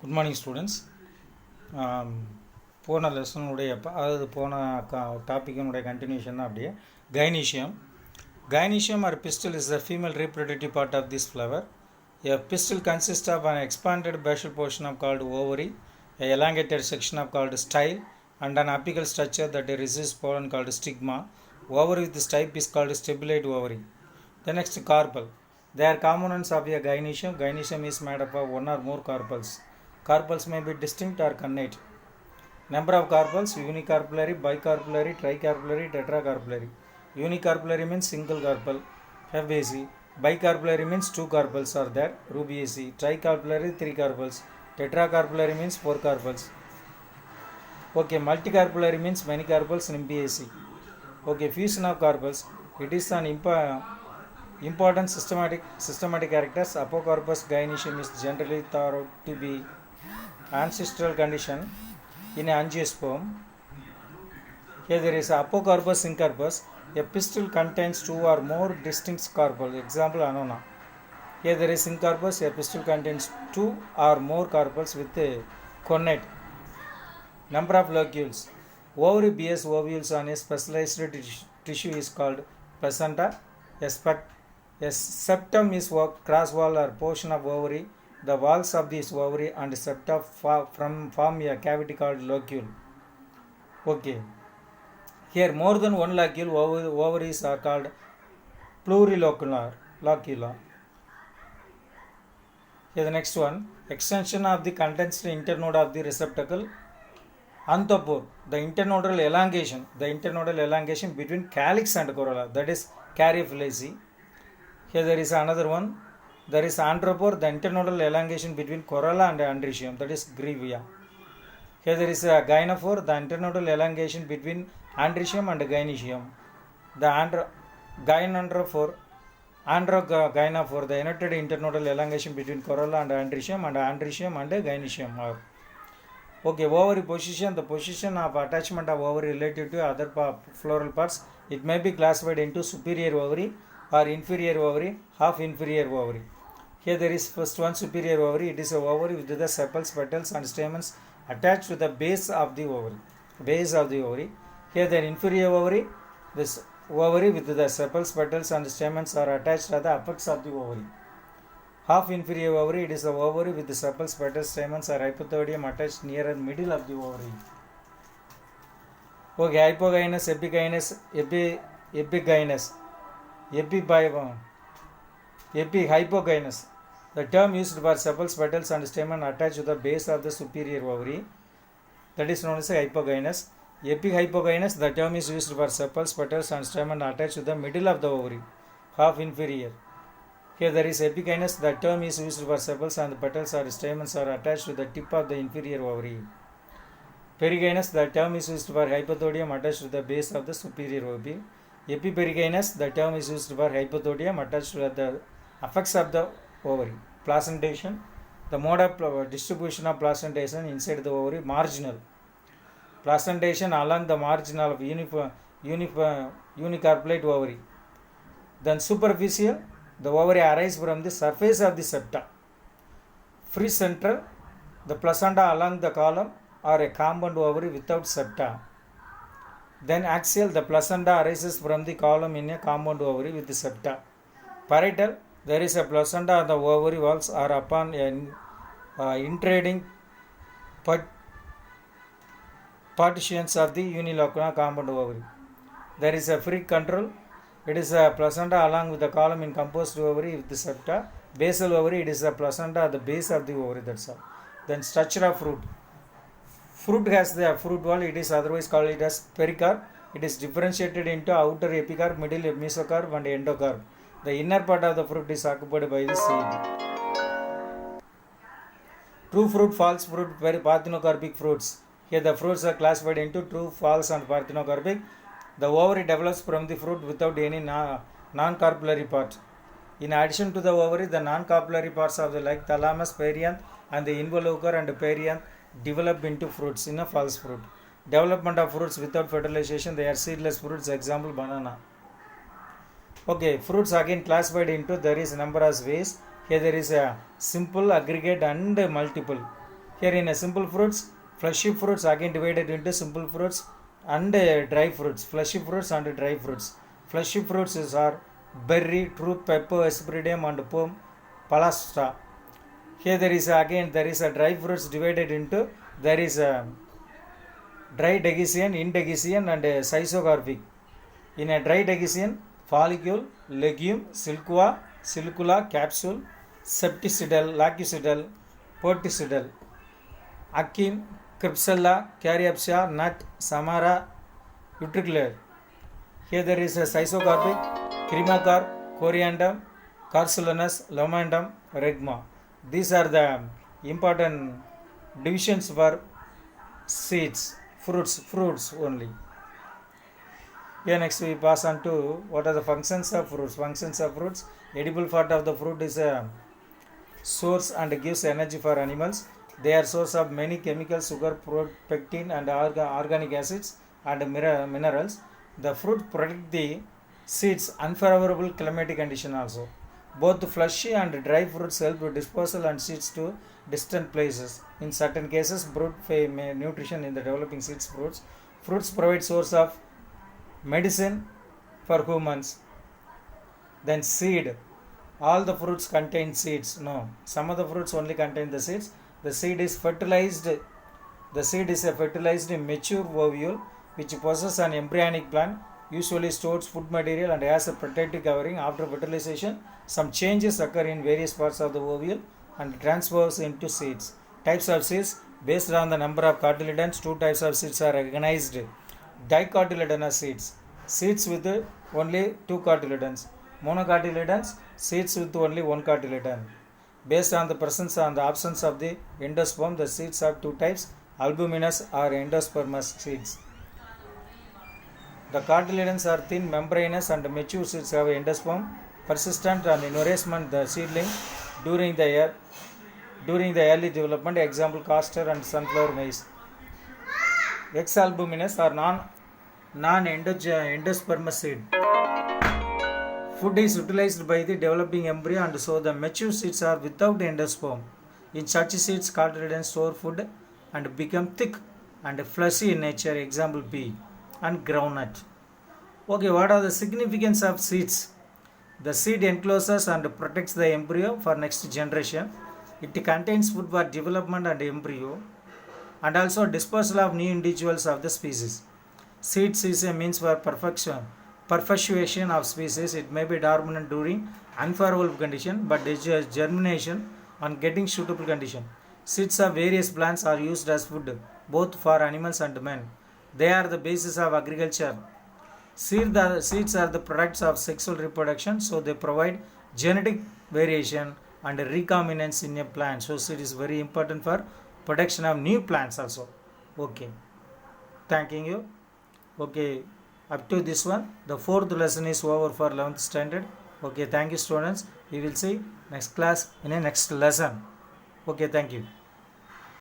Good morning students. போன லெசனுடைய அதாவது போன டாப்பிக்கினுடைய கண்டினியூஷன் தான் அப்படியே gynoecium or pistil is the female reproductive part of this flower. A pistil consists of an expanded basal portion of called ovary, a elongated section of called style, and an apical structure that receives pollen called stigma. Ovary with stipe is called stipulate ovary. The next, carpel. They are components of a gynoecium. Gynoecium is made up of one or more carpels. Carpels may be distinct or connate. Number of carpels: unicarpellary, bicarpellary, tricarpellary, tetracarpellary. Unicarpellary means single carpel, FAC. Bicarpellary means two carpels are there, rubiaceae. Tricarpellary, three carpels. Tetracarpellary means four carpels. Okay, multicarpellary means many carpels, nymphaceae. Okay, fusion of carpels. It is an important systematic characters. Apocarpus gynoecium is generally thought to be ancestral condition in angiosperm. Here there is Apocarpus syncarpus. A pistil contains two or more distinct carpels. Example, Annona. Here there is syncarpus. A pistil contains two or more carpels with a connate. Number of locules. Ovary bears ovules on a specialized tissue is called placenta. A septum is cross wall or portion of ovary. The walls of this ovary and septa form a cavity called locule. Okay. Here more than one locule ovaries are called plurilocular. Here the next one. Extension of the condensed internode of the receptacle. Anthopore. The internodal elongation between calyx and corolla, that is caryophyllaceae. Here there is another one. There is andropore, the internodal elongation between corolla and androecium, that is grevia. Here there is a gynophore, the internodal elongation between androecium and gynoecium. The gynophore, the inverted internodal elongation between corolla and androecium and gynoecium. Okay, ovary position. The position of attachment of ovary relative to other floral parts. It may be classified into superior ovary or inferior ovary, half inferior ovary. Here there is first one, superior ovary. It is a ovary with the sepals, petals and stamens attached to the base of the ovary. Here the inferior ovary, this ovary with the sepals, petals and stamens are attached at the apex of the ovary. Half inferior ovary, it is a ovary with the sepals, petals, stamens or hypothodium attached near middle of the ovary. Okay, hypogynous, hypogynous. The term used for sepals, petals and stamen attached to the base of the superior ovary, that is known as hypogynous. Epihypogynous, the term is used for sepals, petals and stamen attached to the middle of the ovary, half inferior. Here there is epigynous, the term is used for sepals and petals or stamens are attached to the tip of the inferior ovary. Perigynous, the term is used for hypothodium attached to the base of the superior ovary. Epiperigynous, the term is used for hypothodium attached to the apex of the ovary. Placentation, the mode of distribution of placentation inside the ovary, marginal. Placentation along the margin of unicarpellate ovary. Then superficial, the ovary arises from the surface of the septa. Free central, the placenta along the column or a compound ovary without septa. Then axial, the placenta arises from the column in a compound ovary with the septa. Parietal, there is a placenta on the ovary walls or upon intrading partitions of the unilocular compound ovary. There is a free control. It is a placenta along with the column in composed ovary with the septa. Basal ovary, it is a placenta at the base of the ovary, that's all. Then structure of fruit. Fruit has the fruit wall, it is otherwise called it as pericarp. It is differentiated into outer epicarp, middle mesocarp and endocarp. The inner part of the fruit is occupied by the seed. True fruit, false fruit, parthenocarpic fruits. Here the fruits are classified into true, false and parthenocarpic. The ovary develops from the fruit without any non-carpellary part. In addition to the ovary, the non-carpellary parts of the like thalamus, perianth and the involucre and perianth develop into fruits in a false fruit. Development of fruits without fertilization, they are seedless fruits, example banana. Okay, fruits again classified into, there is number of ways. Here there is a simple, aggregate and multiple. Here in a simple fruits, fleshy fruits again divided into simple fruits and dry fruits. Fleshy fruits and dry fruits. Fleshy fruits are berry, truth, pepper, asperidium and poem, palastra. Here there is a dry fruits divided into, there is a dry Digestion, indigestion and schizogarpic. In a dry digestion, follicle, legume, silcula, capsule, septicidal, lacucidal, porticidal, achene, Cripsella, Caryopsia, nut, samara, utricular. Here there is a schizogarpic, cremacar, coriandrum, carcelinus, lomandum, regma. These are the important divisions for seeds, fruits only. Here next we pass on to what are the functions of fruits. Functions of fruits. Edible part of the fruit is a source and gives energy for animals. They are source of many chemicals, sugar, pectin and organic acids and minerals. The fruit protect the seeds unfavorable climatic condition also. Both fleshy and dry fruits help with dispersal and seeds to distant places. In certain cases, broad nutrition in the developing seeds fruits. Fruits provide source of medicine for humans. Then seed. All the fruits contain seeds. No, some of the fruits only contain the seeds. The seed is fertilized. The seed is a fertilized mature ovule which possesses an embryonic plant, usually stores food material and has a protective covering. After fertilization, some changes occur in various parts of the ovule and transfers into seeds. Types of seeds. Based on the number of cotyledons, two types of seeds are recognized. Dicotyledonous seeds. Seeds with only two cotyledons. Monocotyledons. Seeds with only one cotyledon. Based on the presence and the absence of the endosperm, the seeds have two types, albuminous or endospermous seeds. The cotyledons are thin, membranous and mature seeds have endosperm, persistent and nourishment the seedling during the early development, example castor and sunflower maize. Exalbuminous or non-endospermous seed. Food is utilized by the developing embryo and so the mature seeds are without endosperm. In such seeds, cotyledons store food and become thick and fleshy in nature, example pea and groundnut. Okay, what are the significance of seeds? The seed encloses and protects the embryo for next generation. It contains food for development and embryo and also dispersal of new individuals of the species. Seeds is a means for perpetuation of species. It may be dormant during unfavorable condition but germination on getting suitable condition. Seeds of various plants are used as food both for animals and men. They are the basis of agriculture. Seeds are the products of sexual reproduction, so they provide genetic variation and recombinance in a plant. So seed is very important for production of new plants also. Okay, thanking you. Okay, up to this one, the fourth lesson is over for 11th standard. Okay, thank you students. We will see next class in a next lesson. Okay, thank you.